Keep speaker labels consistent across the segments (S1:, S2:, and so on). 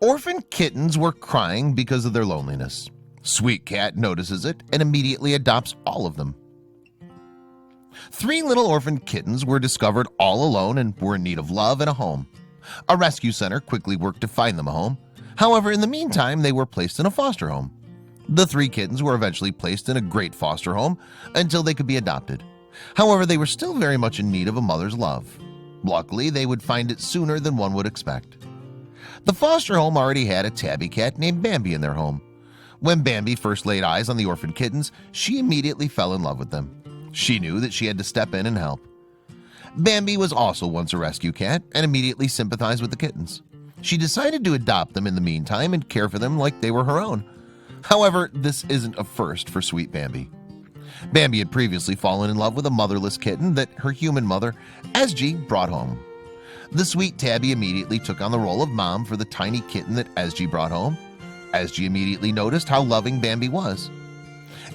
S1: Orphaned kittens were crying because of their loneliness. Sweet Cat notices it and immediately adopts all of them. 3 little orphaned kittens were discovered all alone and were in need of love and a home. A rescue center quickly worked to find them a home. However, in the meantime, they were placed in a foster home. The 3 kittens were eventually placed in a great foster home until they could be adopted. However, they were still very much in need of a mother's love. Luckily, they would find it sooner than one would expect. The foster home already had a tabby cat named Bambi in their home. When Bambi first laid eyes on the orphaned kittens, she immediately fell in love with them. She knew that she had to step in and help. Bambi was also once a rescue cat and immediately sympathized with the kittens. She decided to adopt them in the meantime and care for them like they were her own. However, this isn't a first for sweet Bambi. Bambi had previously fallen in love with a motherless kitten that her human mother, Esgy, brought home. The sweet tabby immediately took on the role of mom for the tiny kitten that Esgy brought home. Esgy immediately noticed how loving Bambi was.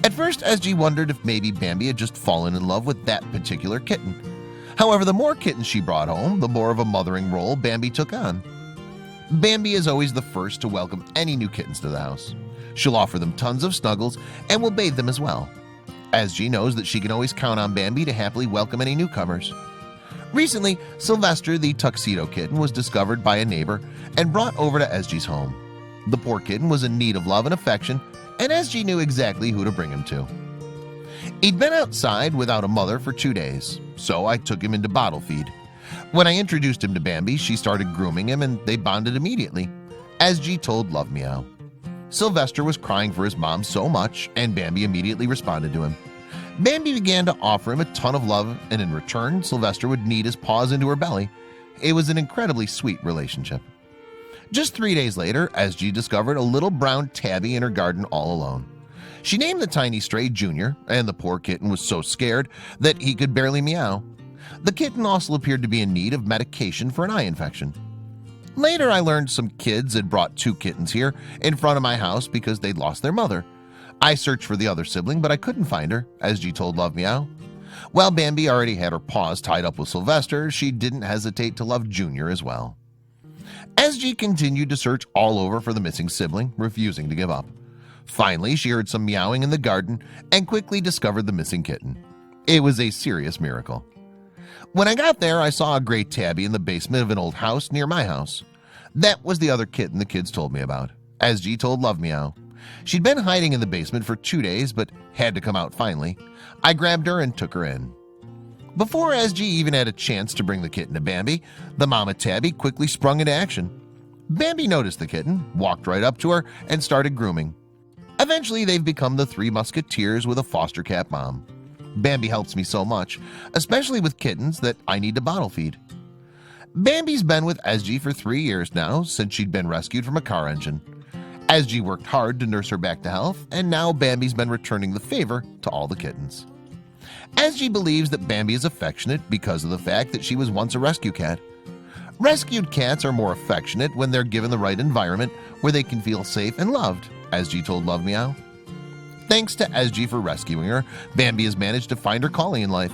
S1: At first, Esgy wondered if maybe Bambi had just fallen in love with that particular kitten. However, the more kittens she brought home, the more of a mothering role Bambi took on. Bambi is always the first to welcome any new kittens to the house. She'll offer them tons of snuggles and will bathe them as well. Esgy knows that she can always count on Bambi to happily welcome any newcomers. Recently, Sylvester the tuxedo kitten was discovered by a neighbor and brought over to Esgy's home. The poor kitten was in need of love and affection, and Esgy knew exactly who to bring him to. He'd been outside without a mother for 2 days, so I took him into bottle feed. When I introduced him to Bambi, she started grooming him and they bonded immediately. Esgy told Love Meow. Sylvester was crying for his mom so much, and Bambi immediately responded to him. Bambi began to offer him a ton of love, and in return, Sylvester would knead his paws into her belly. It was an incredibly sweet relationship. Just 3 days later, Esgy discovered a little brown tabby in her garden all alone. She named the tiny stray Junior, and the poor kitten was so scared that he could barely meow. The kitten also appeared to be in need of medication for an eye infection. Later, I learned some kids had brought 2 kittens here in front of my house because they'd lost their mother. I searched for the other sibling, but I couldn't find her, Esgy told Love Meow. While Bambi already had her paws tied up with Sylvester, she didn't hesitate to love Junior as well. Esgy continued to search all over for the missing sibling, refusing to give up. Finally, she heard some meowing in the garden and quickly discovered the missing kitten. It was a serious miracle. When I got there, I saw a gray tabby in the basement of an old house near my house. That was the other kitten the kids told me about, Esgy told Love Meow. She'd been hiding in the basement for 2 days, but had to come out finally. I grabbed her and took her in. Before Esgy even had a chance to bring the kitten to Bambi, the mama tabby quickly sprung into action. Bambi noticed the kitten, walked right up to her, and started grooming. Eventually, they've become the 3 musketeers with a foster cat mom. Bambi helps me so much, especially with kittens that I need to bottle feed. Bambi's been with Esgy for 3 years now, since she'd been rescued from a car engine. Esgy worked hard to nurse her back to health, and now Bambi's been returning the favor to all the kittens. Esgy believes that Bambi is affectionate because of the fact that she was once a rescue cat. Rescued cats are more affectionate when they're given the right environment where they can feel safe and loved, Esgy told Love Meow. Thanks to Esgy for rescuing her, Bambi has managed to find her calling in life.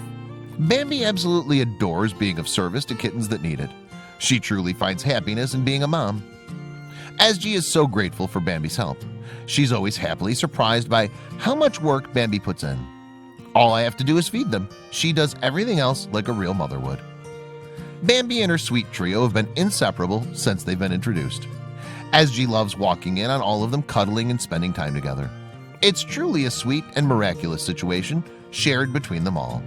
S1: Bambi absolutely adores being of service to kittens that need it. She truly finds happiness in being a mom. Esgy is so grateful for Bambi's help. She's always happily surprised by how much work Bambi puts in. All I have to do is feed them. She does everything else like a real mother would. Bambi and her sweet trio have been inseparable since they've been introduced. Esgy loves walking in on all of them cuddling and spending time together. It's truly a sweet and miraculous situation shared between them all.